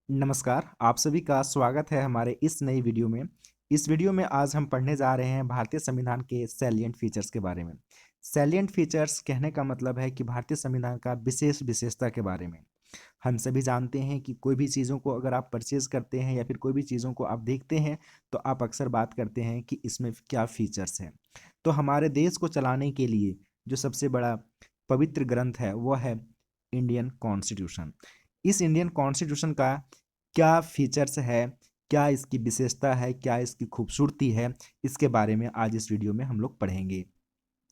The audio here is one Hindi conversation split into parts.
नमस्कार, आप सभी का स्वागत है हमारे इस नई वीडियो में। इस वीडियो में आज हम पढ़ने जा रहे हैं भारतीय संविधान के सैलिएंट फीचर्स के बारे में। सैलिएंट फीचर्स कहने का मतलब है कि भारतीय संविधान का विशेष विशेषता के बारे में। हम सभी जानते हैं कि कोई भी चीज़ों को अगर आप परचेज़ करते हैं या फिर कोई भी चीज़ों को आप देखते हैं, तो आप अक्सर बात करते हैं कि इसमें क्या फीचर्स हैं। तो हमारे देश को चलाने के लिए जो सबसे बड़ा पवित्र ग्रंथ है, वो है इंडियन कॉन्स्टिट्यूशन। इस इंडियन कॉन्स्टिट्यूशन का क्या फीचर्स है, क्या इसकी विशेषता है, क्या इसकी खूबसूरती है, इसके बारे में आज इस वीडियो में हम लोग पढ़ेंगे।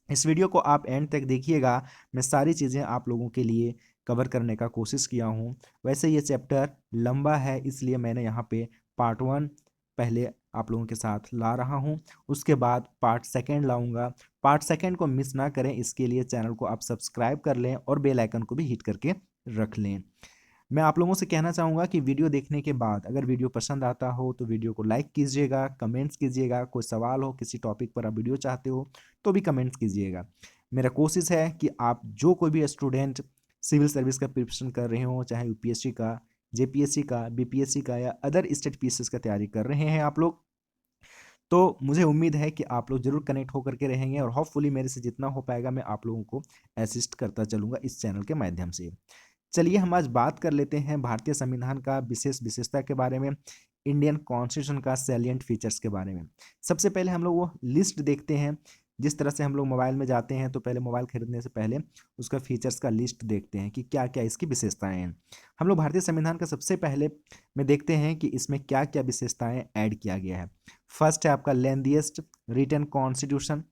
इस वीडियो को आप एंड तक देखिएगा। मैं सारी चीज़ें आप लोगों के लिए कवर करने का कोशिश किया हूँ। वैसे ये चैप्टर लंबा है, इसलिए मैंने यहाँ पे पार्ट 1 पहले आप लोगों के साथ ला रहा हूँ, उसके बाद पार्ट 2 लाऊंगा। पार्ट 2 को मिस ना करें, इसके लिए चैनल को आप सब्सक्राइब कर लें और बेल आइकन को भी हिट करके रख लें। मैं आप लोगों से कहना चाहूँगा कि वीडियो देखने के बाद अगर वीडियो पसंद आता हो तो वीडियो को लाइक कीजिएगा, कमेंट्स कीजिएगा, कोई सवाल हो, किसी टॉपिक पर आप वीडियो चाहते हो तो भी कमेंट्स कीजिएगा। मेरा कोशिश है कि आप जो कोई भी स्टूडेंट सिविल सर्विस का प्रिपरेशन कर रहे हो, चाहे यूपीएससी का, जेपीएससी का, बीपीएससी का या अदर स्टेट पीसीएस का तैयारी कर रहे हैं आप लोग, तो मुझे उम्मीद है कि आप लोग जरूर कनेक्ट होकर के रहेंगे और होपफुली मेरे से जितना हो पाएगा मैं आप लोगों को असिस्ट करता चलूँगा इस चैनल के माध्यम से। चलिए हम आज बात कर लेते हैं भारतीय संविधान का विशेष विशेषता के बारे में, इंडियन कॉन्स्टिट्यूशन का सैलिएंट फीचर्स के बारे में। सबसे पहले हम लोग वो लिस्ट देखते हैं। जिस तरह से हम लोग मोबाइल में जाते हैं तो पहले मोबाइल खरीदने से पहले उसका फीचर्स का लिस्ट देखते हैं कि क्या क्या इसकी विशेषताएं हैं। हम लोग भारतीय संविधान का सबसे पहले में देखते हैं कि इसमें क्या क्या विशेषताएं ऐड किया गया है। फर्स्ट है आपका लेंदिएस्ट रिटन कॉन्स्टिट्यूशन,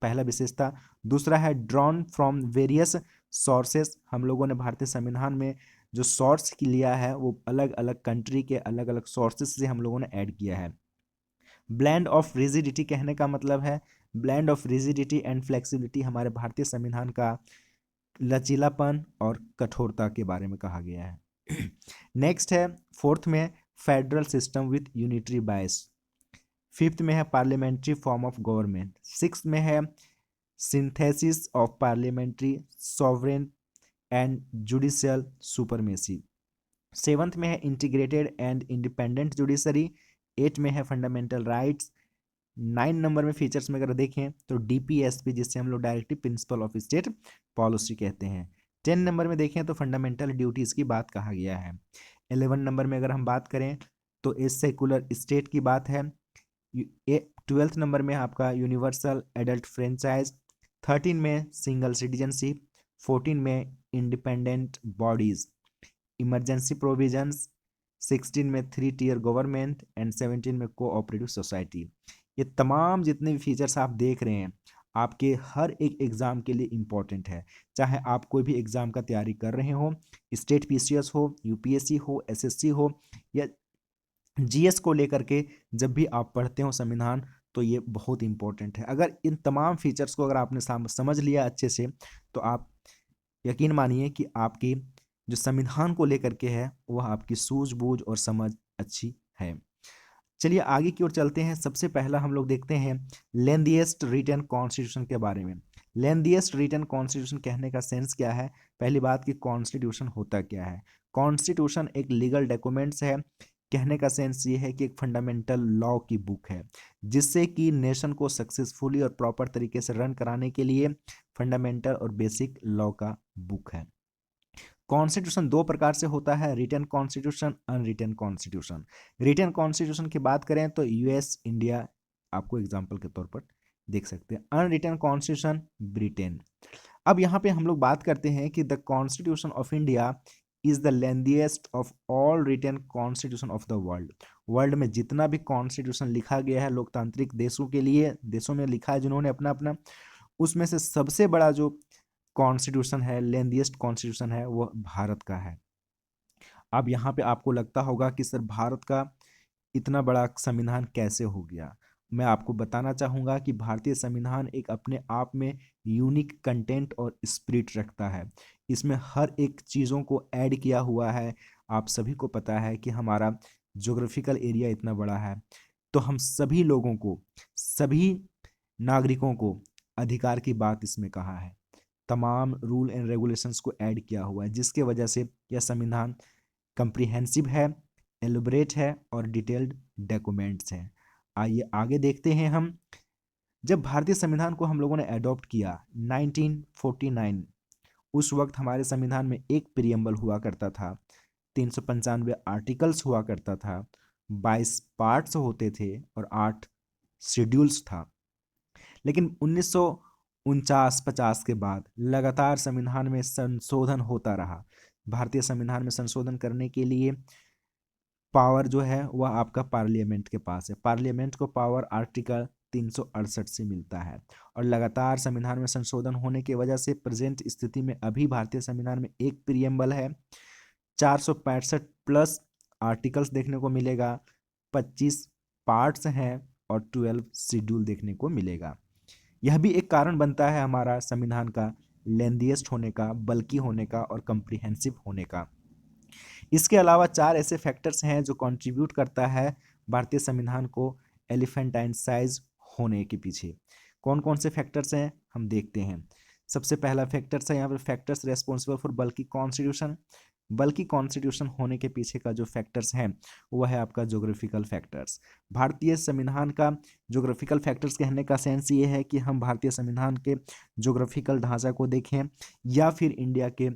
पहला विशेषता। दूसरा है ड्रॉन फ्रॉम वेरियस सोर्सेस, हम लोगों ने भारतीय संविधान में जो सोर्स की लिया है वो अलग अलग कंट्री के अलग अलग सोर्सेस से हम लोगों ने ऐड किया है। ब्लेंड ऑफ रिजिडिटी कहने का मतलब है blend of rigidity and flexibility, हमारे भारतीय संविधान का लचीलापन और कठोरता के बारे में कहा गया है। नेक्स्ट है फोर्थ में federal system with unitary bias. Fifth में है parliamentary form of government. Six में है synthesis of parliamentary sovereign and judicial supremacy. Seventh में है integrated and independent judiciary. Eight में है फंडामेंटल राइट्स। 9 नंबर में फीचर्स में अगर देखें तो डीपीएसपी, जिससे हम लोग directive principle of state policy कहते हैं। 10 नंबर में देखें तो फंडामेंटल ड्यूटीज की बात कहा गया है। 11 नंबर में अगर हम बात करें तो ए सेकुलर स्टेट की बात है। 12th नंबर में आपका यूनिवर्सल एडल्ट फ्रेंचाइज। 13 में सिंगल सिटीजनशिप। 14 में इंडिपेंडेंट बॉडीज, इमरजेंसी प्रोविजंस। 16 में 3 टियर गवर्नमेंट एंड 17 में कोऑपरेटिव सोसाइटी। ये तमाम जितने भी फीचर्स आप देख रहे हैं आपके हर एक एग्जाम के लिए इम्पोर्टेंट है। चाहे आप कोई भी एग्जाम का तैयारी कर रहे हो, स्टेट पीसीएस हो, यूपीएससी हो, एसएससी हो या जीएस को लेकर के जब भी आप पढ़ते हो संविधान, तो ये बहुत इंपॉर्टेंट है। अगर इन तमाम फीचर्स को अगर आपने समझ लिया अच्छे से, तो आप यकीन मानिए कि आपकी जो संविधान को लेकर के है वह आपकी सूझबूझ और समझ अच्छी है। चलिए आगे की ओर चलते हैं। सबसे पहला हम लोग देखते हैं लेंदिएस्ट रिटन कॉन्स्टिट्यूशन के बारे में। लेंदिएस्ट रिटन कॉन्स्टिट्यूशन कहने का सेंस क्या है? पहली बात कि कॉन्स्टिट्यूशन होता क्या है। कॉन्स्टिट्यूशन एक लीगल डॉक्यूमेंट्स है। कहने का सेंस ये है कि एक फंडामेंटल लॉ की बुक है, जिससे कि नेशन को सक्सेसफुली और प्रॉपर तरीके से रन कराने के लिए फंडामेंटल और बेसिक लॉ का बुक है। कॉन्स्टिट्यूशन दो प्रकार से होता है, written constitution, unwritten constitution. Written constitution की बात करें तो यूएस, इंडिया आपको एग्जांपल के तौर पर देख सकते हैं। Unwritten constitution Britain. अब यहाँ पे हम लोग बात करते हैं कि the constitution of India is the longest of all written constitution of the world. World में जितना भी कॉन्स्टिट्यूशन लिखा गया है लोकतांत्रिक देशों के लिए, देशों में लिखा है जिन्होंने अपना अपना, उसमें से सबसे बड़ा जो कॉन्स्टिट्यूशन है, लेंदिएस्ट कॉन्स्टिट्यूशन है, वो भारत का है। अब यहाँ पे आपको लगता होगा कि सर भारत का इतना बड़ा संविधान कैसे हो गया। मैं आपको बताना चाहूँगा कि भारतीय संविधान एक अपने आप में यूनिक कंटेंट और स्पिरिट रखता है। इसमें हर एक चीज़ों को ऐड किया हुआ है। आप सभी को पता है कि हमारा ज्योग्राफिकल एरिया इतना बड़ा है, तो हम सभी लोगों को, सभी नागरिकों को अधिकार की बात इसमें कहा है। तमाम रूल एंड रेगुलेशंस को ऐड किया हुआ है, जिसके वजह से यह संविधान कंप्रिहेंसिव है, एलोबरेट है और डिटेल्ड डॉक्यूमेंट्स हैं। आइए आगे देखते हैं हम। जब भारतीय संविधान को हम लोगों ने अडॉप्ट किया 1949, उस वक्त हमारे संविधान में एक प्रियम्बल हुआ करता था, 395 आर्टिकल्स हुआ करता था, 22 पार्ट्स होते थे और 8 शेड्यूल्स था। लेकिन 1949-50 के बाद लगातार संविधान में संशोधन होता रहा। भारतीय संविधान में संशोधन करने के लिए पावर जो है वह आपका पार्लियामेंट के पास है। पार्लियामेंट को पावर आर्टिकल 368 से मिलता है और लगातार संविधान में संशोधन होने की वजह से प्रेजेंट स्थिति में अभी भारतीय संविधान में एक प्रियम्बल है, 465 प्लस आर्टिकल्स देखने को मिलेगा, 25 पार्ट्स हैं और 12 शेड्यूल देखने को मिलेगा। यह भी एक कारण बनता है हमारा संविधान का लेंथीएस्ट होने का, बल्कि होने का और कम्प्रिहेंसिव होने का। इसके अलावा 4 ऐसे फैक्टर्स हैं जो कंट्रीब्यूट करता है भारतीय संविधान को एलिफेंटाइन साइज होने के पीछे। कौन कौन से फैक्टर्स हैं हम देखते हैं। सबसे पहला फैक्टर्स है यहाँ पर फैक्टर्स रेस्पॉन्सिबल फॉर बल्कि कॉन्स्टिट्यूशन। बल्कि कॉन्स्टिट्यूशन होने के पीछे का जो फैक्टर्स हैं वह है आपका ज्योग्राफिकल फैक्टर्स। भारतीय संविधान का ज्योग्राफिकल फैक्टर्स कहने का सेंस ये है कि हम भारतीय संविधान के ज्योग्राफिकल ढांचा को देखें या फिर इंडिया के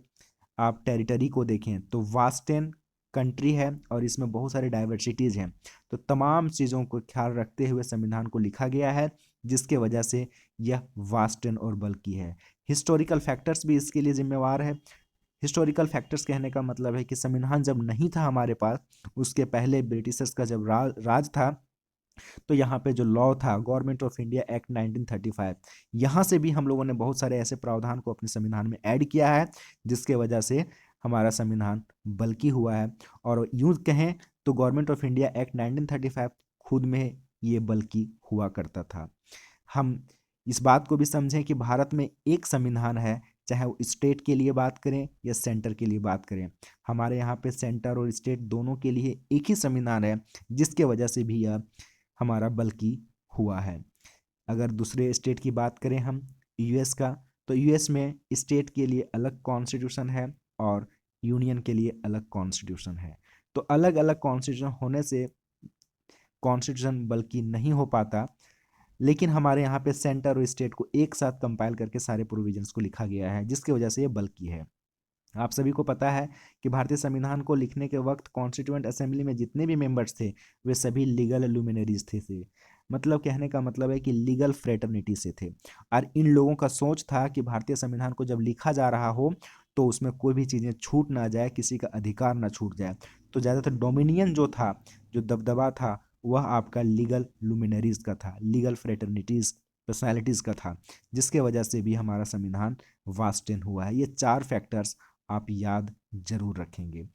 आप टेरिटरी को देखें तो वास्टेन कंट्री है और इसमें बहुत सारे डाइवर्सिटीज़ हैं। तो तमाम चीज़ों को ख्याल रखते हुए संविधान को लिखा गया है, जिसके वजह से यह वास्टेन और बल्कि है। हिस्टोरिकल फैक्टर्स भी इसके लिए जिम्मेवार है। हिस्टोरिकल फैक्टर्स कहने का मतलब है कि संविधान जब नहीं था हमारे पास, उसके पहले ब्रिटिशर्स का जब राज था, तो यहाँ पे जो लॉ था गवर्नमेंट ऑफ इंडिया एक्ट 1935, यहाँ से भी हम लोगों ने बहुत सारे ऐसे प्रावधान को अपने संविधान में ऐड किया है, जिसके वजह से हमारा संविधान बल्कि हुआ है। और यूँ कहें तो गवर्नमेंट ऑफ इंडिया एक्ट 1935 खुद में ये बल्कि हुआ करता था। हम इस बात को भी समझें कि भारत में एक संविधान है, चाहे वो स्टेट के लिए बात करें या सेंटर के लिए बात करें। हमारे यहाँ पे सेंटर और स्टेट दोनों के लिए एक ही संविधान है, जिसके वजह से भी यह हमारा बल्कि हुआ है। अगर दूसरे स्टेट की बात करें हम यूएस का, तो यूएस में स्टेट के लिए अलग कॉन्स्टिट्यूशन है और यूनियन के लिए अलग कॉन्स्टिट्यूशन है। तो अलग अलग कॉन्स्टिट्यूशन होने से कॉन्स्टिट्यूशन बल्कि नहीं हो पाता, लेकिन हमारे यहाँ पे सेंटर और स्टेट को एक साथ कंपाइल करके सारे प्रोविजंस को लिखा गया है, जिसकी वजह से ये बल्कि है। आप सभी को पता है कि भारतीय संविधान को लिखने के वक्त कॉन्स्टिट्यूएंट असेंबली में जितने भी मेंबर्स थे वे सभी लीगल लुमिनरीज थे। मतलब कहने का मतलब है कि लीगल फ्रेटर्निटी से थे और इन लोगों का सोच था कि भारतीय संविधान को जब लिखा जा रहा हो तो उसमें कोई भी चीज़ें छूट ना जाए, किसी का अधिकार ना छूट जाए। तो ज़्यादातर डोमिनियन जो था, जो दबदबा था, वह आपका लीगल लुमिनरीज का था, लीगल फ्रेटर्निटीज पर्सनैलिटीज़ का था, जिसके वजह से भी हमारा संविधान वास्टेन हुआ है। ये 4 फैक्टर्स आप याद जरूर रखेंगे।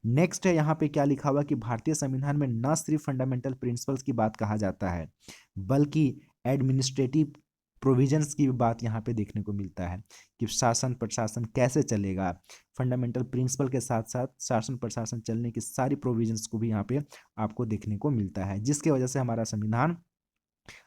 नेक्स्ट है यहाँ पे क्या लिखा हुआ कि भारतीय संविधान में न सिर्फ फंडामेंटल प्रिंसिपल्स की बात कहा जाता है, बल्कि एडमिनिस्ट्रेटिव प्रोविजंस की भी बात यहाँ पे देखने को मिलता है कि शासन प्रशासन कैसे चलेगा। फंडामेंटल प्रिंसिपल के साथ साथ शासन प्रशासन चलने की सारी प्रोविजंस को भी यहाँ पे आपको देखने को मिलता है, जिसके वजह से हमारा संविधान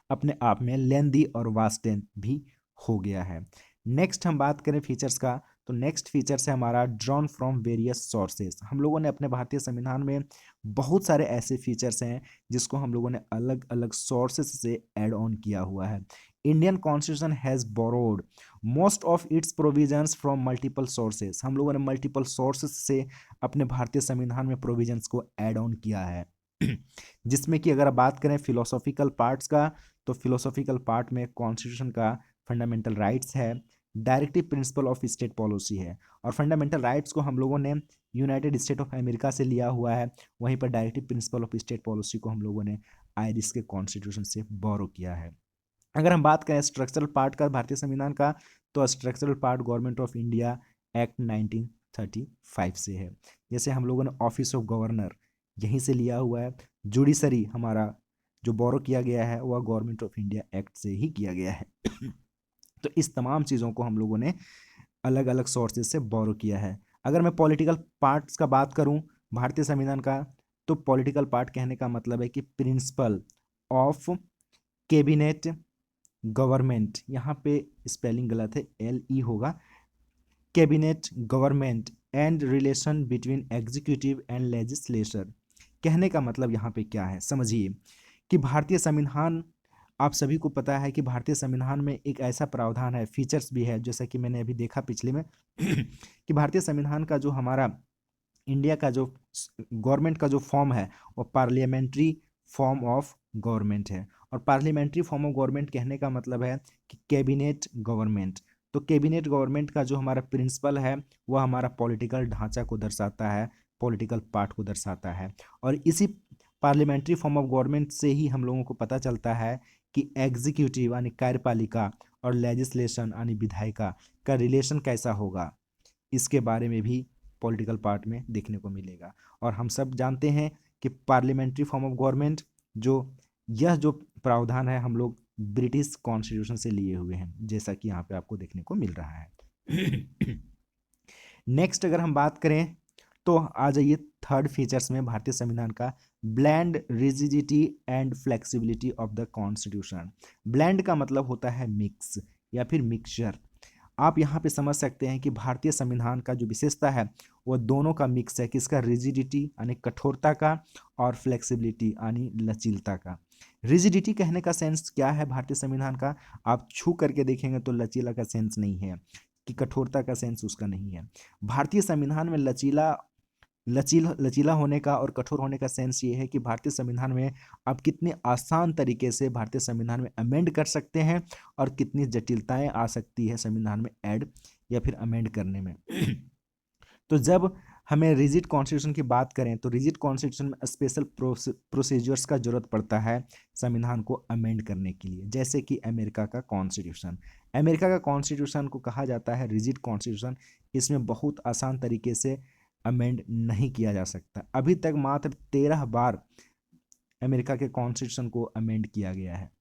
अपने आप में लेंदी और वास्टेन भी हो गया है। नेक्स्ट हम बात करें फीचर्स का, तो नेक्स्ट फीचर्स है हमारा ड्रॉन फ्रॉम वेरियस सोर्सेज। हम लोगों ने अपने भारतीय संविधान में बहुत सारे ऐसे फीचर्स हैं जिसको हम लोगों ने अलग अलग सोर्सेज से ऐड ऑन किया हुआ है। Indian constitution has borrowed most of its provisions from multiple sources. हम लोगों ने मल्टीपल सोर्सेज से अपने भारतीय संविधान में प्रोविजंस को ऐड ऑन किया है जिसमें कि अगर बात करें फिलोसॉफिकल पार्ट्स का, तो फिलोसॉफिकल पार्ट में कॉन्स्टिट्यूशन का फंडामेंटल राइट्स है, directive principle of state policy है। और फंडामेंटल राइट्स को हम लोगों ने यूनाइटेड स्टेट ऑफ अमेरिका से लिया हुआ है, वहीं पर directive principle of state policy को हम लोगों ने आयरिश के कॉन्स्टिट्यूशन से बोरो किया है। अगर हम बात करें स्ट्रक्चरल पार्ट का भारतीय संविधान का, तो structural part government of India act 1935 से है। जैसे हम लोगों ने ऑफिस ऑफ गवर्नर यहीं से लिया हुआ है, जुडिशरी हमारा जो बोरो किया गया है वह गवर्नमेंट ऑफ इंडिया एक्ट से ही किया गया है तो इस तमाम चीज़ों को हम लोगों ने अलग अलग सोर्सेज से बोरो किया है। अगर मैं पॉलिटिकल पार्ट्स का बात करूं भारतीय संविधान का, तो पॉलिटिकल पार्ट कहने का मतलब है कि प्रिंसिपल ऑफ कैबिनेट गवर्नमेंट, यहाँ पे स्पेलिंग गलत है, LE होगा, cabinet government and relation between executive and legislature. कहने का मतलब यहाँ पे क्या है, समझिए कि भारतीय संविधान, आप सभी को पता है कि भारतीय संविधान में एक ऐसा प्रावधान है, फीचर्स भी है, जैसा कि मैंने अभी देखा पिछले में कि भारतीय संविधान का जो हमारा इंडिया का जो गवर्नमेंट का जो फॉर्म है वो पार्लियामेंट्री फॉर्म ऑफ गवर्नमेंट है। और पार्लियामेंट्री फॉर्म ऑफ गवर्नमेंट कहने का मतलब है कि कैबिनेट गवर्नमेंट। तो कैबिनेट गवर्नमेंट का जो हमारा प्रिंसिपल है वह हमारा पॉलिटिकल ढांचा को दर्शाता है, पॉलिटिकल पार्ट को दर्शाता है। और इसी पार्लियामेंट्री फॉर्म ऑफ गवर्नमेंट से ही हम लोगों को पता चलता है कि एग्जीक्यूटिव यानी कार्यपालिका और लेजिस्लेशन यानी विधायिका का रिलेशन कैसा होगा, इसके बारे में भी पॉलिटिकल पार्ट में देखने को मिलेगा। और हम सब जानते हैं कि पार्लियामेंट्री फॉर्म ऑफ गवर्नमेंट यह जो प्रावधान है हम लोग ब्रिटिश कॉन्स्टिट्यूशन से लिए हुए हैं, जैसा कि यहाँ पे आपको देखने को मिल रहा है। नेक्स्ट अगर हम बात करें तो आ जाइए थर्ड फीचर्स में भारतीय संविधान का, blend rigidity and flexibility of the constitution. Blend का मतलब होता है मिक्स या फिर मिक्सचर। आप यहाँ पे समझ सकते हैं कि भारतीय संविधान का जो विशेषता है वो दोनों का मिक्स है, किसका, रिजिडिटी यानी कठोरता का और फ्लेक्सिबिलिटी यानी लचीलता का। रिजिडिटी कहने का सेंस क्या है भारतीय संविधान का, आप छू करके देखेंगे तो लचीला का सेंस नहीं है, कि कठोरता का सेंस उसका नहीं है। भारतीय संविधान में लचीला होने का और कठोर होने का सेंस ये है कि भारतीय संविधान में आप कितने आसान तरीके से भारतीय संविधान में अमेंड कर सकते हैं और कितनी जटिलताएं आ सकती है संविधान में ऐड या फिर अमेंड करने में। तो जब हमें रिजिड कॉन्स्टिट्यूशन की बात करें तो रिजिड कॉन्स्टिट्यूशन में स्पेशल प्रोसीजर्स का जरूरत पड़ता है संविधान को अमेंड करने के लिए, जैसे कि अमेरिका का कॉन्स्टिट्यूशन। अमेरिका का कॉन्स्टिट्यूशन को कहा जाता है रिजिड कॉन्स्टिट्यूशन। इसमें बहुत आसान तरीके से अमेंड नहीं किया जा सकता। अभी तक मात्र 13 बार अमेरिका के कॉन्स्टिट्यूशन को अमेंड किया गया है।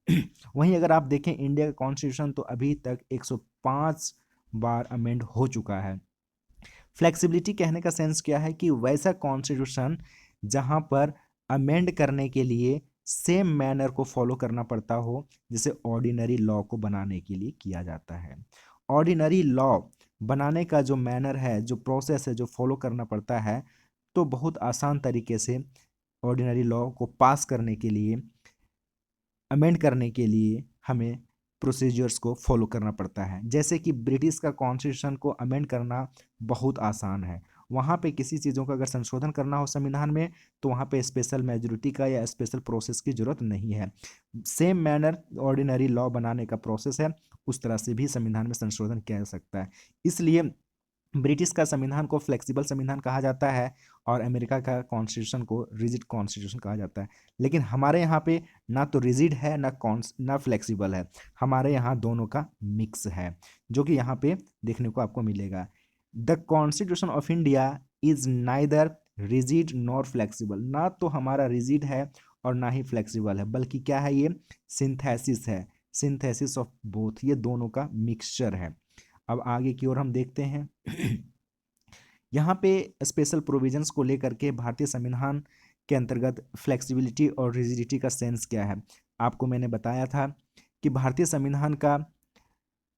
वहीं अगर आप देखें इंडिया का कॉन्स्टिट्यूशन तो अभी तक 105 बार अमेंड हो चुका है। फ्लेक्सिबिलिटी कहने का सेंस क्या है कि वैसा कॉन्स्टिट्यूशन जहां पर अमेंड करने के लिए सेम मैनर को फॉलो करना पड़ता हो जैसे ऑर्डिनरी लॉ को बनाने के लिए किया जाता है। ऑर्डिनरी लॉ बनाने का जो मैनर है, जो प्रोसेस है, जो फॉलो करना पड़ता है, तो बहुत आसान तरीके से ऑर्डिनरी लॉ को पास करने के लिए, अमेंड करने के लिए हमें प्रोसीजर्स को फॉलो करना पड़ता है। जैसे कि ब्रिटिश का कॉन्स्टिट्यूशन को अमेंड करना बहुत आसान है। वहाँ पे किसी चीज़ों का अगर संशोधन करना हो संविधान में तो वहाँ पे स्पेशल मेजोरिटी का या स्पेशल प्रोसेस की जरूरत नहीं है। सेम मैनर ऑर्डिनरी लॉ बनाने का प्रोसेस है, उस तरह से भी संविधान में संशोधन किया जा सकता है। इसलिए ब्रिटिश का संविधान को फ्लेक्सिबल संविधान कहा जाता है और अमेरिका का कॉन्स्टिट्यूशन को रिजिड कॉन्स्टिट्यूशन कहा जाता है। लेकिन हमारे यहाँ पे ना तो रिजिड है ना फ्लेक्सिबल है, हमारे यहाँ दोनों का मिक्स है, जो कि यहाँ पे देखने को आपको मिलेगा। The constitution of India is neither rigid nor flexible. ना तो हमारा रिजिड है और ना ही फ्लेक्सिबल है, बल्कि क्या है, ये सिंथेसिस है, सिंथेसिस ऑफ बोथ, ये दोनों का मिक्सचर है। अब आगे की ओर हम देखते हैं। यहाँ पे स्पेशल प्रोविजंस को लेकर के भारतीय संविधान के अंतर्गत फ्लेक्सिबिलिटी और रिजिडिटी का सेंस क्या है। आपको मैंने बताया था कि भारतीय संविधान का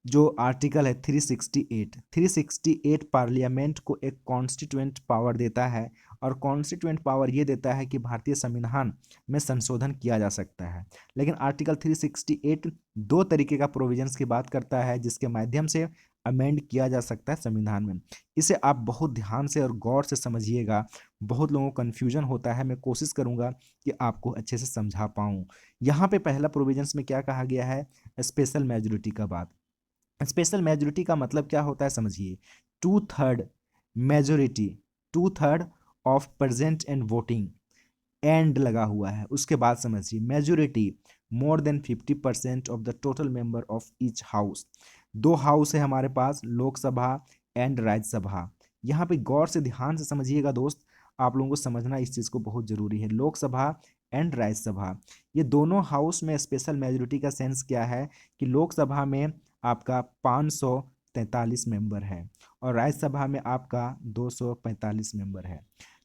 जो आर्टिकल है 368 पार्लियामेंट को एक कॉन्स्टिट्यूएंट पावर देता है, और कॉन्स्टिट्यूएंट पावर ये देता है कि भारतीय संविधान में संशोधन किया जा सकता है। लेकिन आर्टिकल 368 दो तरीके का प्रोविजंस की बात करता है जिसके माध्यम से अमेंड किया जा सकता है संविधान में। इसे आप बहुत ध्यान से और गौर से समझिएगा, बहुत लोगों को कन्फ्यूजन होता है, मैं कोशिश करूंगा कि आपको अच्छे से समझा पाऊँ। यहाँ पे पहला प्रोविजंस में क्या कहा गया है, स्पेशल मेजोरिटी का बात। स्पेशल मेजोरिटी का मतलब क्या होता है समझिए, 2/3 majority, 2/3 of present and voting and लगा हुआ है, उसके बाद समझिए majority more than 50% of the total member of each house. दो हाउस है हमारे पास, लोकसभा एंड राज्यसभा। यहाँ पे गौर से ध्यान से समझिएगा दोस्त, आप लोगों को समझना इस चीज़ को बहुत ज़रूरी है। लोकसभा एंड राज्यसभा, ये दोनों हाउस में स्पेशल मेजोरिटी का सेंस क्या है कि लोकसभा में आपका 543 मेंबर है और राज्यसभा में आपका 245 मेंबर है।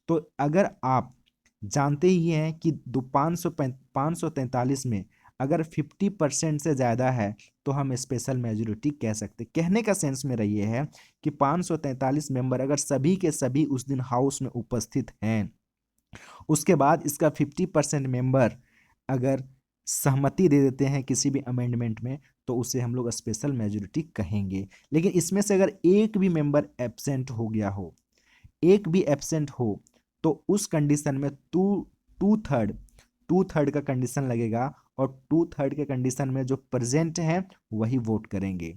तो अगर आप जानते ही हैं कि 543 में अगर 50% से ज़्यादा है तो हम स्पेशल मेजोरिटी कह सकते। कहने का सेंस मेरा ये है कि 543 मेंबर अगर सभी के सभी उस दिन हाउस में उपस्थित हैं उसके बाद इसका 50% मेंबर अगर सहमति दे देते हैं किसी भी अमेंडमेंट में तो उसे हम लोग स्पेशल मेजोरिटी कहेंगे। लेकिन इसमें से अगर एक भी मेंबर एब्सेंट हो गया हो, एक भी एब्सेंट हो, तो उस कंडीशन में टू थर्ड का कंडीशन लगेगा, और टू थर्ड के कंडीशन में जो प्रेजेंट हैं वही वोट करेंगे।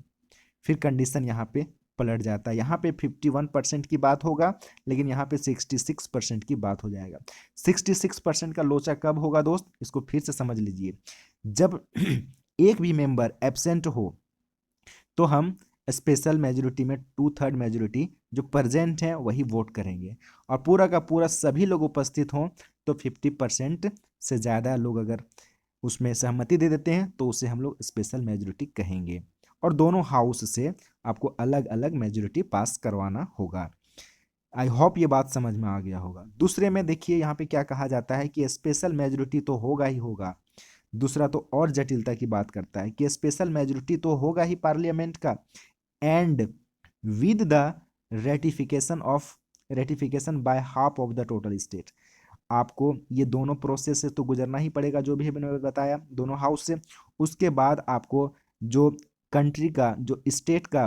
फिर कंडीशन यहाँ पे पलट जाता है। यहाँ पे 51% की बात होगा, लेकिन यहाँ पे 66% की बात हो जाएगा। 66% का लोचा कब होगा दोस्त, इसको फिर से समझ लीजिए। जब एक भी मेंबर एब्सेंट हो तो हम स्पेशल मेजोरिटी में टू थर्ड मेजोरिटी जो प्रेजेंट है वही वोट करेंगे, और पूरा का पूरा सभी लोग उपस्थित हों तो 50% से ज़्यादा लोग अगर उसमें सहमति दे देते हैं तो उसे हम लोग स्पेशल मेजोरिटी कहेंगे। और दोनों हाउस से आपको अलग अलग मेजोरिटी पास करवाना होगा। आई होप ये बात समझ में आ गया होगा। दूसरे में देखिए यहाँ पे क्या कहा जाता है कि स्पेशल मेजोरिटी तो होगा ही होगा। दूसरा तो और जटिलता की बात करता है कि स्पेशल मेजोरिटी तो होगा ही पार्लियामेंट का, and with the ratification by half of the total state. आपको ये दोनों प्रोसेस से तो गुजरना ही पड़ेगा, जो भी मैंने बताया दोनों हाउस से। उसके बाद आपको जो कंट्री का जो स्टेट का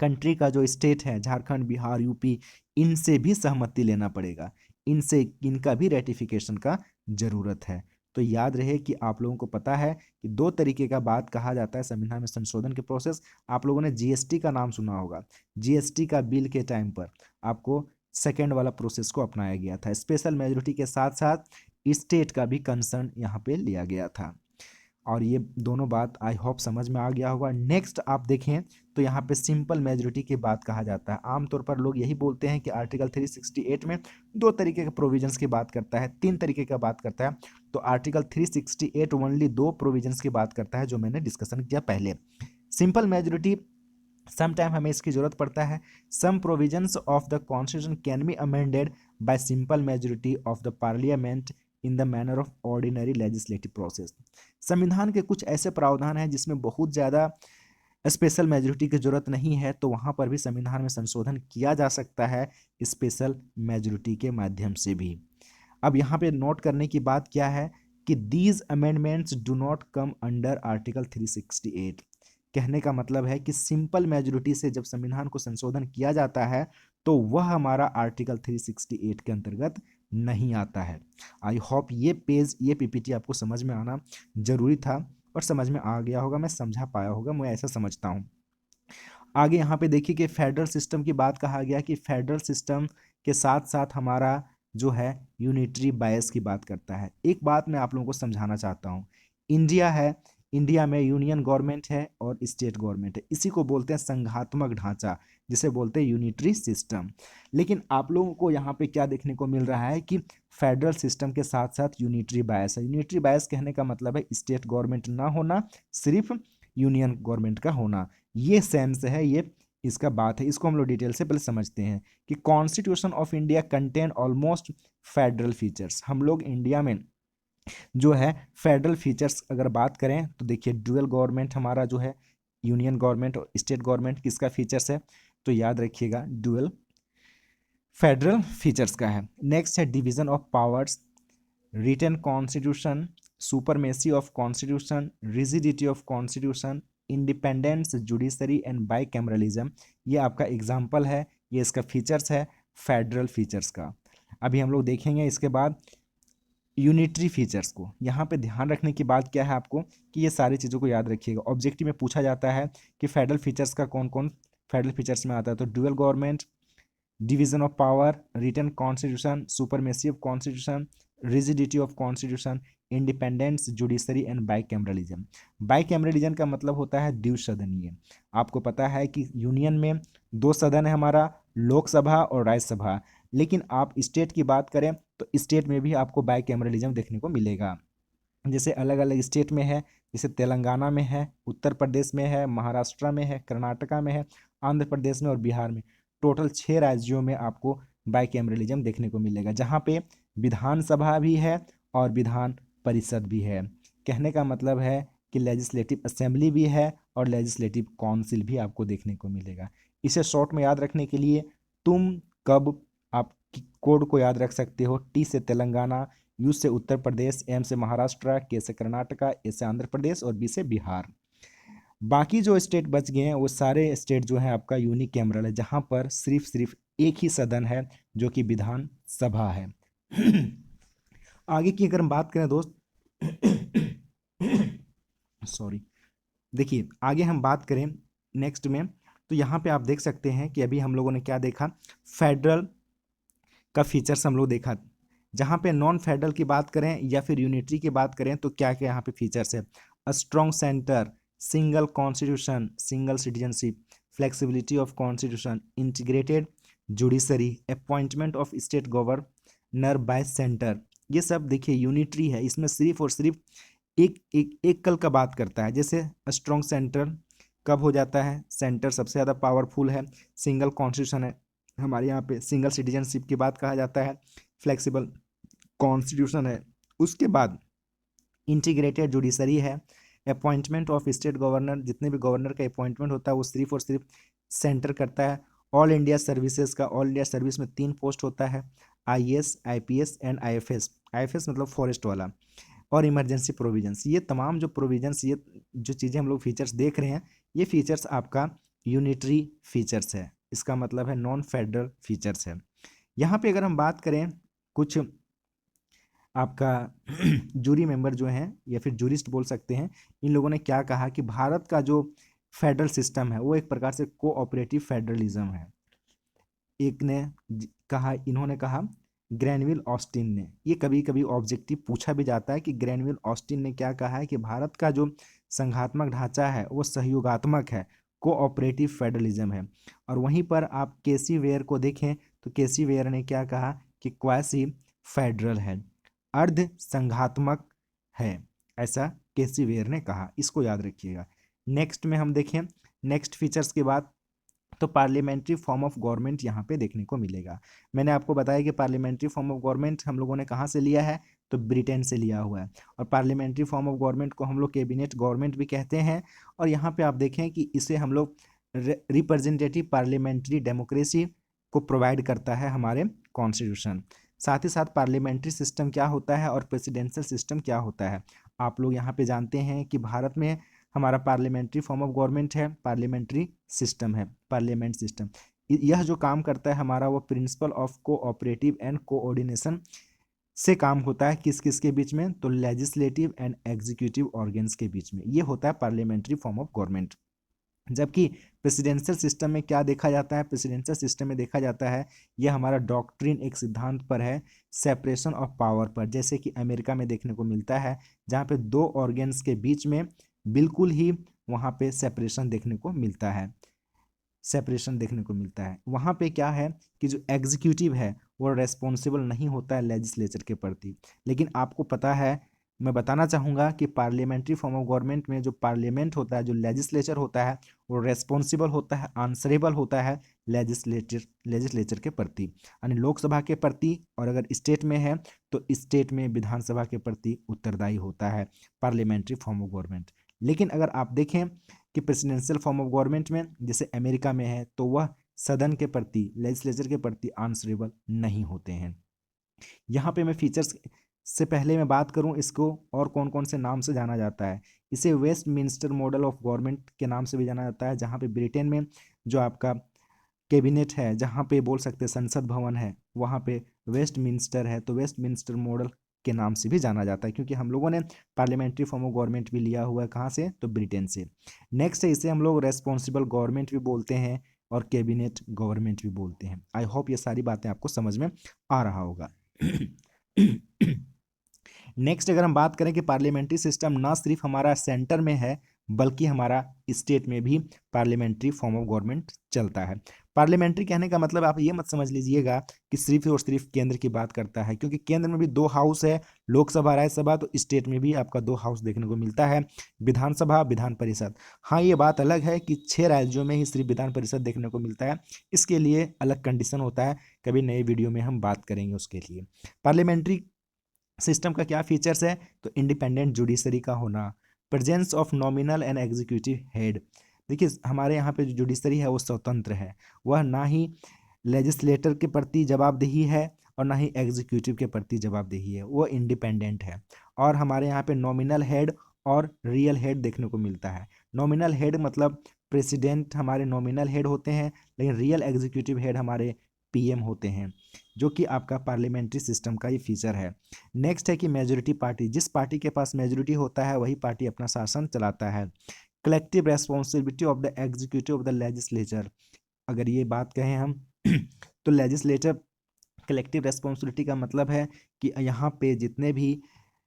कंट्री का जो स्टेट है, झारखंड, बिहार, यूपी, इनसे भी सहमति लेना पड़ेगा। इनसे इनका भी रेटिफिकेशन का जरूरत है। तो याद रहे कि आप लोगों को पता है कि दो तरीके का बात कहा जाता है संविधान में संशोधन के प्रोसेस। आप लोगों ने जीएसटी का नाम सुना होगा। जीएसटी का बिल के टाइम पर आपको सेकेंड वाला प्रोसेस को अपनाया गया था। स्पेशल मेजोरिटी के साथ साथ स्टेट का भी कंसर्न यहाँ पे लिया गया था। और ये दोनों बात आई होप समझ में आ गया होगा। नेक्स्ट आप देखें तो यहाँ पे सिंपल मेजोरिटी की बात कहा जाता है। आमतौर पर लोग यही बोलते हैं कि आर्टिकल 368 में दो तरीके के प्रोविजंस की बात करता है, तीन तरीके का बात करता है। तो आर्टिकल 368 ओनली दो प्रोविजंस की बात करता है जो मैंने डिस्कशन किया पहले। सिंपल मेजोरिटी सम टाइम हमें इसकी जरूरत पड़ता है। Some provisions of the constitution can be amended by simple majority of the parliament in the manner of ordinary legislative process. संविधान के कुछ ऐसे प्रावधान हैं जिसमें बहुत ज़्यादा स्पेशल मेजोरिटी की जरूरत नहीं है, तो वहाँ पर भी संविधान में संशोधन किया जा सकता है स्पेशल मेजोरिटी के माध्यम से भी। अब यहाँ पे नोट करने की बात क्या है कि these amendments do not come under article 368। कहने का मतलब है कि सिंपल मेजोरिटी से जब संविधान को संशोधन किया जाता है तो वह हमारा आर्टिकल 368 के अंतर्गत नहीं आता है। आई होप ये पेज, ये पीपीटी आपको समझ में आना जरूरी था और समझ में आ गया होगा, मैं समझा पाया होगा, मैं ऐसा समझता हूँ। आगे यहाँ पे देखिए कि फेडरल सिस्टम की बात कहा गया कि फेडरल सिस्टम के साथ साथ हमारा जो है यूनिटरी बायस की बात करता है। एक बात मैं आप लोगों को समझाना चाहता हूँ। इंडिया है, इंडिया में यूनियन गवर्नमेंट है और स्टेट गवर्नमेंट है। इसी को बोलते हैं संघात्मक ढांचा, जिसे बोलते हैं यूनिटरी सिस्टम। लेकिन आप लोगों को यहाँ पे क्या देखने को मिल रहा है कि फेडरल सिस्टम के साथ साथ यूनिटरी बायस है। यूनिटरी बायस कहने का मतलब है स्टेट गवर्नमेंट ना होना, सिर्फ यूनियन गवर्नमेंट का होना। ये सेंस है, ये इसका बात है। इसको हम लोग डिटेल से पहले समझते हैं कि constitution of India contain almost federal features. हम लोग इंडिया में जो है फेडरल फीचर्स अगर बात करें तो देखिए ड्यूअल गवर्नमेंट हमारा जो है, यूनियन गवर्नमेंट और स्टेट गवर्नमेंट किसका फीचर्स है, तो याद रखिएगा ड्यूअल फेडरल फीचर्स का है। नेक्स्ट है division of powers, written constitution, supremacy of constitution, rigidity of constitution, independence judiciary and bicameralism. ये आपका एग्जाम्पल है, ये इसका फीचर्स है फेडरल फीचर्स का। अभी हम लोग देखेंगे इसके बाद यूनिटरी फीचर्स को। यहाँ पे ध्यान रखने की बात क्या है आपको कि ये सारी चीज़ों को याद रखिएगा। ऑब्जेक्टिव में पूछा जाता है कि फेडरल फीचर्स का कौन कौन फेडरल फीचर्स में आता है, तो dual government, division of power, written constitution, supremacy of constitution, rigidity of constitution, independence judiciary and bicameralism. Bicameralism का मतलब होता है द्विसदनीय। आपको पता है कि यूनियन में दो सदन है हमारा, लोकसभा और राज्यसभा। लेकिन आप स्टेट की बात करें तो स्टेट में भी आपको बाईकैमरलिज्म देखने को मिलेगा। जैसे अलग अलग स्टेट में है, जैसे तेलंगाना में है, उत्तर प्रदेश में है, महाराष्ट्र में है, कर्नाटका में है, आंध्र प्रदेश में और बिहार में। टोटल 6 राज्यों में आपको बाईकैमरलिज्म देखने को मिलेगा, जहाँ पे विधानसभा भी है और विधान परिषद भी है। कहने का मतलब है कि लेजिस्लेटिव असेंबली भी है और लेजिस्लेटिव काउंसिल भी आपको देखने को मिलेगा। इसे शॉर्ट में याद रखने के लिए तुम, कब, आप कोड को याद रख सकते हो। टी से तेलंगाना, यू से उत्तर प्रदेश, एम से महाराष्ट्र, के से कर्नाटका, ए से आंध्र प्रदेश और बी से बिहार। बाकी जो स्टेट बच गए हैं वो सारे स्टेट जो है आपका यूनिकैमरल है, जहां पर सिर्फ एक ही सदन है जो कि विधान सभा है। आगे की अगर हम बात करें दोस्त, सॉरी, देखिए आगे हम बात करें नेक्स्ट में, तो यहाँ पे आप देख सकते हैं कि अभी हम लोगों ने क्या देखा, फेडरल का फीचर्स हम लोग देखा। जहाँ पे नॉन फेडरल की बात करें या फिर यूनिटरी की बात करें तो क्या क्या यहाँ पे फीचर्स है, strong centre, single constitution, single citizenship, flexibility of constitution, integrated judiciary, appointment of state governor bye centre. ये सब देखिए यूनिटरी है, इसमें सिर्फ और सिर्फ एक कल का बात करता है। जैसे स्ट्रॉन्ग सेंटर कब हो जाता है, सेंटर सबसे ज़्यादा पावरफुल है, सिंगल कॉन्स्टिट्यूशन है, हमारे यहाँ पे सिंगल सिटीजनशिप की बात कहा जाता है, फ्लेक्सिबल कॉन्स्टिट्यूशन है, उसके बाद इंटीग्रेटेड जुडिशरी है, अपॉइंटमेंट ऑफ स्टेट गवर्नर, जितने भी गवर्नर का अपॉइंटमेंट होता है वो सिर्फ और सिर्फ सेंटर करता है। ऑल इंडिया सर्विसेज का, ऑल इंडिया सर्विस में 3 पोस्ट होता है, IAS, IPS and IFS. IFS मतलब फॉरेस्ट वाला। और इमरजेंसी प्रोविजंस, ये तमाम जो प्रोविजंस, ये जो चीज़ें हम लोग फीचर्स देख रहे हैं, ये फीचर्स आपका यूनिटरी फीचर्स है, इसका मतलब है नॉन फेडरल फीचर्स है। यहाँ पे अगर हम बात करें कुछ आपका जूरी मेंबर जो हैं या फिर जूरिस्ट बोल सकते हैं, इन लोगों ने क्या कहा कि भारत का जो फेडरल सिस्टम है वो एक प्रकार से कोऑपरेटिव फेडरलिज्म है। एक ने कहा, इन्होंने कहा ग्रैनविल ऑस्टिन ने, ये कभी कभी ऑब्जेक्टिव पूछा भी जाता है कि ग्रैनविल ऑस्टिन ने क्या कहा है कि भारत का जो संघात्मक ढांचा है वो सहयोगात्मक है, कोऑपरेटिव फेडरलिज्म है। और वहीं पर आप केसी वेयर को देखें तो केसी वेयर ने क्या कहा कि क्वासी फेडरल है, अर्ध संघात्मक है, ऐसा केसी वेयर ने कहा, इसको याद रखिएगा। नेक्स्ट में हम देखें, नेक्स्ट फीचर्स के बाद तो पार्लियामेंट्री फॉर्म ऑफ गवर्नमेंट यहाँ पे देखने को मिलेगा। मैंने आपको बताया कि पार्लियामेंट्री फॉर्म ऑफ गवर्नमेंट हम लोगों ने कहाँ से लिया है, तो ब्रिटेन से लिया हुआ है। और पार्लियामेंट्री फॉर्म ऑफ गवर्नमेंट को हम लोग कैबिनेट गवर्नमेंट भी कहते हैं। और यहाँ पे आप देखें कि इसे हम लोग रिप्रेजेंटेटिव पार्लियामेंट्री डेमोक्रेसी को प्रोवाइड करता है हमारे कॉन्स्टिट्यूशन। साथ ही साथ पार्लियामेंट्री सिस्टम क्या होता है और प्रेसिडेंशियल सिस्टम क्या होता है, आप लोग यहाँ पे जानते हैं कि भारत में हमारा पार्लियामेंट्री फॉर्म ऑफ गवर्नमेंट है, पार्लियामेंट्री सिस्टम है, पार्लियामेंट सिस्टम। यह जो काम करता है हमारा वो principle of cooperative and coordination से काम होता है, किस किस के बीच में, तो लेजिस्लेटिव एंड एग्जीक्यूटिव ऑर्गन्स के बीच में, ये होता है पार्लियामेंट्री फॉर्म ऑफ गवर्नमेंट। जबकि प्रेसिडेंशियल सिस्टम में क्या देखा जाता है, प्रेसिडेंशियल सिस्टम में देखा जाता है यह हमारा डॉक्ट्रिन एक सिद्धांत पर है, सेपरेशन ऑफ पावर पर, जैसे कि अमेरिका में देखने को मिलता है, जहाँ पे 2 ऑर्गन्स के बीच में बिल्कुल ही वहाँ पे सेपरेशन देखने को मिलता है, सेपरेशन देखने को मिलता है। वहाँ पे क्या है कि जो एग्जीक्यूटिव है वो रेस्पॉन्सिबल नहीं होता है लेजिस्लेचर के प्रति। लेकिन आपको पता है, मैं बताना चाहूँगा कि पार्लियामेंट्री फॉर्म ऑफ गवर्नमेंट में जो पार्लियामेंट होता है, जो लेजिस्लेचर होता है, वो रेस्पॉन्सिबल होता है, आंसरेबल होता है लेजिस्लेचर के प्रति, यानी लोकसभा के प्रति। और अगर स्टेट में है तो स्टेट में विधानसभा के प्रति उत्तरदायी होता है पार्लियामेंट्री फॉर्म ऑफ गवर्नमेंट। लेकिन अगर आप देखें कि प्रेसिडेंशियल फॉर्म ऑफ गवर्नमेंट में जैसे अमेरिका में है तो वह सदन के प्रति, लेजिस्लेचर के प्रति आंसरेबल नहीं होते हैं। यहाँ पे मैं फीचर्स से पहले मैं बात करूँ इसको और कौन कौन से नाम से जाना जाता है। इसे वेस्टमिंस्टर मॉडल ऑफ गवर्नमेंट के नाम से भी जाना जाता है, जहाँ पे ब्रिटेन में जो आपका कैबिनेट है, जहाँ पे बोल सकते हैं संसद भवन है, वहाँ पे वेस्टमिंस्टर है, तो वेस्टमिंस्टर मॉडल के नाम से भी जाना जाता है, क्योंकि हम लोगों ने पार्लियामेंट्री फॉर्म ऑफ गवर्नमेंट भी लिया हुआ है, कहाँ से, तो ब्रिटेन से। नेक्स्ट है, इसे हम लोग रेस्पॉन्सिबल गवर्नमेंट भी बोलते हैं और कैबिनेट गवर्नमेंट भी बोलते हैं। आई होप ये सारी बातें आपको समझ में आ रहा होगा। नेक्स्ट अगर हम बात करें कि पार्लियामेंट्री सिस्टम ना सिर्फ हमारा सेंटर में है बल्कि हमारा स्टेट में भी पार्लियामेंट्री फॉर्म ऑफ गवर्नमेंट चलता है। पार्लियामेंट्री कहने का मतलब आप ये मत समझ लीजिएगा कि सिर्फ और सिर्फ केंद्र की बात करता है, क्योंकि केंद्र में भी 2 हाउस है, लोकसभा राज्यसभा, तो स्टेट में भी आपका 2 हाउस देखने को मिलता है, विधानसभा विधान परिषद। हाँ, ये बात अलग है कि 6 राज्यों में ही सिर्फ विधान परिषद देखने को मिलता है, इसके लिए अलग कंडीशन होता है, कभी नए वीडियो में हम बात करेंगे उसके लिए। पार्लियामेंट्री सिस्टम का क्या फीचर्स है, तो इंडिपेंडेंट जुडिशरी का होना, presence of nominal and executive head. देखिए हमारे यहाँ पे जो जुडिशरी है वो स्वतंत्र है, वह ना ही लेजिस्लेटर के प्रति जवाबदेही है और ना ही एग्जीक्यूटिव के प्रति जवाबदेही है, वो इंडिपेंडेंट है। और हमारे यहाँ पे नॉमिनल हेड और रियल हेड देखने को मिलता है। नॉमिनल हेड मतलब प्रेसिडेंट हमारे नॉमिनल हेड होते हैं, लेकिन रियल एग्जीक्यूटिव हेड हमारे पीएम होते हैं, जो कि आपका पार्लियामेंट्री सिस्टम का ये फीचर है। नेक्स्ट है कि मेजोरिटी पार्टी, जिस पार्टी के पास मेजोरिटी होता है वही पार्टी अपना शासन चलाता है। Collective responsibility of the executive of the legislature, अगर ये बात कहें हम तो लेजिस्लेचर कलेक्टिव रेस्पॉन्सिबिलिटी का मतलब है कि यहाँ पे जितने भी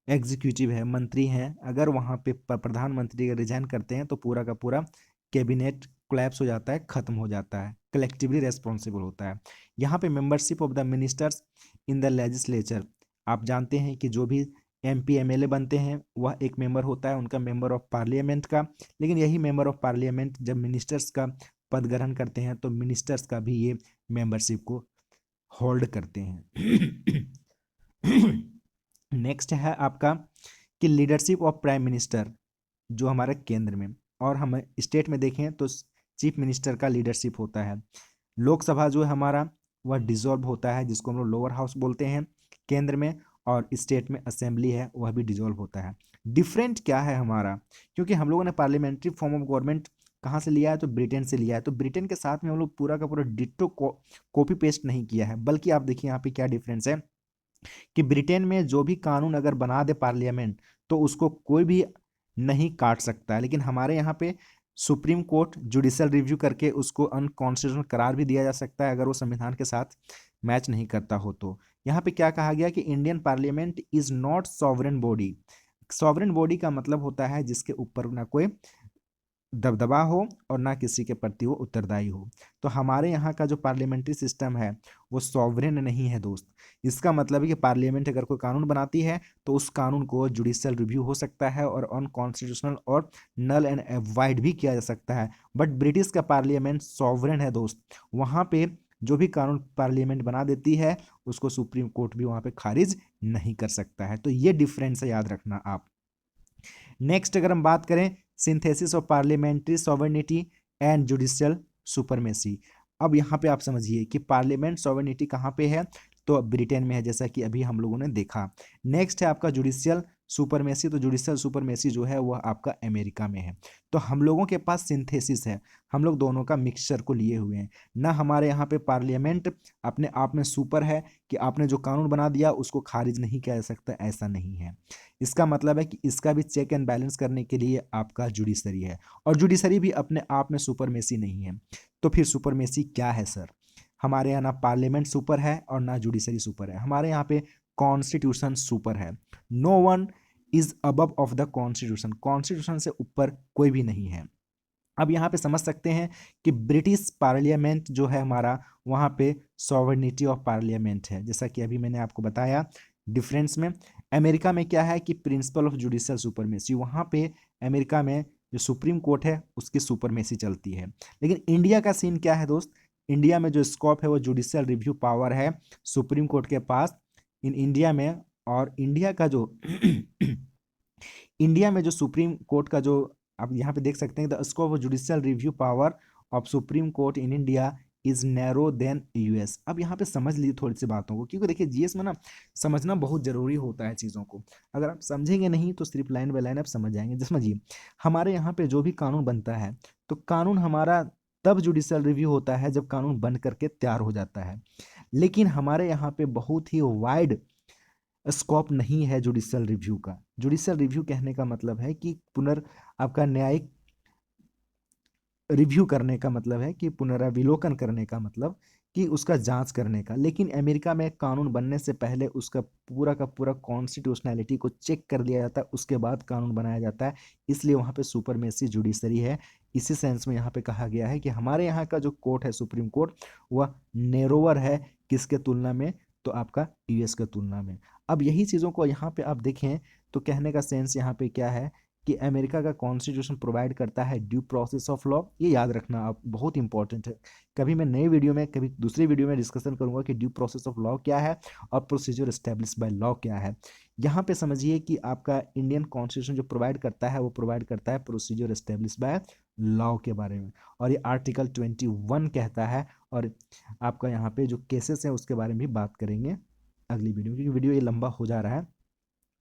एग्जीक्यूटिव है, मंत्री हैं, अगर वहाँ पे प्रधानमंत्री अगर रिजाइन करते हैं तो पूरा का पूरा कैबिनेट कोलैप्स हो जाता है, खत्म हो जाता है, कलेक्टिवली रेस्पॉन्सिबल होता है। यहाँ पे membership of the ministers in the legislature, आप जानते हैं कि जो भी एमपी एमएलए बनते हैं वह एक मेंबर होता है उनका, मेंबर ऑफ पार्लियामेंट का, लेकिन यही मेंबर ऑफ पार्लियामेंट जब मिनिस्टर्स का पद ग्रहण करते हैं तो मिनिस्टर्स का भी ये मेंबरशिप को होल्ड करते हैं। नेक्स्ट है आपका कि लीडरशिप ऑफ प्राइम मिनिस्टर, जो हमारे केंद्र में, और हम स्टेट में देखें तो चीफ मिनिस्टर का लीडरशिप होता है। लोकसभा जो है हमारा वह डिसॉल्व होता है, जिसको हम लोग लोअर हाउस बोलते हैं केंद्र में, और स्टेट में असेंबली है वह भी डिसॉल्व होता है। डिफरेंट क्या है हमारा, क्योंकि हम लोगों ने पार्लियामेंट्री फॉर्म ऑफ गवर्नमेंट कहाँ से लिया है, तो ब्रिटेन से लिया है, तो ब्रिटेन के साथ में हम लोग पूरा का पूरा डिट्टो कॉपी पेस्ट नहीं किया है, बल्कि आप देखिए यहाँ पे क्या डिफरेंस है कि ब्रिटेन में जो भी कानून अगर बना दे पार्लियामेंट तो उसको कोई भी नहीं काट सकता है, लेकिन हमारे यहाँ पे सुप्रीम कोर्ट जुडिशियल रिव्यू करके उसको अनकॉन्स्टिट्यूशनल करार भी दिया जा सकता है अगर वो संविधान के साथ मैच नहीं करता हो। तो यहाँ पे क्या कहा गया कि Indian parliament is not sovereign body. Sovereign body का मतलब होता है जिसके ऊपर ना कोई दबदबा हो और ना किसी के प्रति वो उत्तरदायी हो। तो हमारे यहाँ का जो पार्लियामेंट्री सिस्टम है वो सॉवरेन नहीं है दोस्त। इसका मतलब है कि पार्लियामेंट अगर कोई कानून बनाती है तो उस कानून को जुडिशियल रिव्यू हो सकता है और अनकॉन्स्टिट्यूशनल और नल एंड अवॉइड भी किया जा सकता है। बट ब्रिटिश का पार्लियामेंट सॉवरेन है दोस्त, वहाँ पे जो भी कानून पार्लियामेंट बना देती है उसको सुप्रीम कोर्ट भी वहाँ पे खारिज नहीं कर सकता है। तो ये डिफरेंस है, याद रखना आप। नेक्स्ट अगर हम बात करें synthesis of parliamentary sovereignty and judicial supremacy, अब यहाँ पे आप समझिए कि पार्लियामेंट सॉवरेनिटी कहाँ पे है, तो ब्रिटेन में है, जैसा कि अभी हम लोगों ने देखा। नेक्स्ट है आपका जुडिशियल सुपरमेसी, तो जुडिशियल सुपरमेसी जो है वह आपका अमेरिका में है। तो हम लोगों के पास सिंथेसिस है, हम लोग दोनों का मिक्सचर को लिए हुए हैं ना। हमारे यहाँ पे पार्लियामेंट अपने आप में सुपर है कि आपने जो कानून बना दिया उसको खारिज नहीं किया जा सकता, ऐसा नहीं है। इसका मतलब है कि इसका भी चेक एंड बैलेंस करने के लिए आपका जुडिशरी है, और जुडिशरी भी अपने आप में सुपरमेसी नहीं है। तो फिर सुपरमेसी क्या है सर? हमारे यहाँ ना पार्लियामेंट सुपर है और ना जुडिशरी सुपर है, हमारे यहाँ पे कॉन्स्टिट्यूशन सुपर है। No one is above of the constitution, constitution से ऊपर कोई भी नहीं है। अब यहाँ पे समझ सकते हैं कि ब्रिटिश पार्लियामेंट जो है हमारा, वहाँ पे सॉवरेनिटी ऑफ पार्लियामेंट है, जैसा कि अभी मैंने आपको बताया डिफरेंस में। अमेरिका में क्या है कि प्रिंसिपल ऑफ जुडिशियल सुपरमेसी, वहाँ पे अमेरिका में जो सुप्रीम कोर्ट है उसकी सुपरमेसी चलती है। लेकिन इंडिया का सीन क्या है दोस्त? इंडिया में जो स्कोप है वो जुडिशियल रिव्यू पावर है सुप्रीम कोर्ट के पास इन इंडिया में। और इंडिया का जो इंडिया में जो सुप्रीम कोर्ट का जो आप यहाँ पे देख सकते हैं, the scope of judicial review power of supreme court in India is narrow then US. अब यहाँ पे समझ लीजिए थोड़ी सी बातों को, क्योंकि देखिए जीएस में ना समझना बहुत जरूरी होता है चीज़ों को। अगर आप समझेंगे नहीं तो सिर्फ लाइन बाय लाइन आप समझ जाएंगे। जैसे समझिए हमारे यहाँ पे जो भी कानून बनता है तो कानून हमारा तब जुडिशियल रिव्यू होता है जब कानून बन करके तैयार हो जाता है, लेकिन हमारे यहाँ पे बहुत ही वाइड स्कोप नहीं है जुडिशियल रिव्यू का। जुडिशियल रिव्यू कहने का मतलब है कि आपका न्यायिक रिव्यू करने का मतलब है कि पुनराविलोकन करने का मतलब कि उसका जांच करने का। लेकिन अमेरिका में कानून बनने से पहले उसका पूरा का पूरा कॉन्स्टिट्यूशनैलिटी को चेक कर लिया जाता है, उसके बाद कानून बनाया जाता है, इसलिए वहाँ पे सुपरमेसी जुडिशरी है। इसी सेंस में यहाँ पे कहा गया है कि हमारे यहाँ का जो कोर्ट है सुप्रीम कोर्ट, वह नैरोवर है किसके तुलना में, तो आपका यूएस के तुलना में। अब यही चीज़ों को यहाँ पे आप देखें तो कहने का सेंस यहाँ पे क्या है कि अमेरिका का कॉन्स्टिट्यूशन प्रोवाइड करता है ड्यू प्रोसेस ऑफ लॉ। ये याद रखना आप, बहुत इंपॉर्टेंट है। कभी मैं नई वीडियो में, कभी दूसरी वीडियो में डिस्कशन करूंगा कि ड्यू प्रोसेस ऑफ लॉ क्या है और प्रोसीजर एस्टेब्लिश बाय लॉ क्या है। यहाँ पे समझिए कि आपका इंडियन कॉन्स्टिट्यूशन जो प्रोवाइड करता है वो प्रोवाइड करता है प्रोसीजर एस्टेब्लिश बाय लॉ के बारे में, और ये आर्टिकल 21 कहता है। और आपका यहाँ पे जो केसेस हैं उसके बारे में भी बात करेंगे अगली वीडियो, क्योंकि वीडियो ये लंबा हो जा रहा है।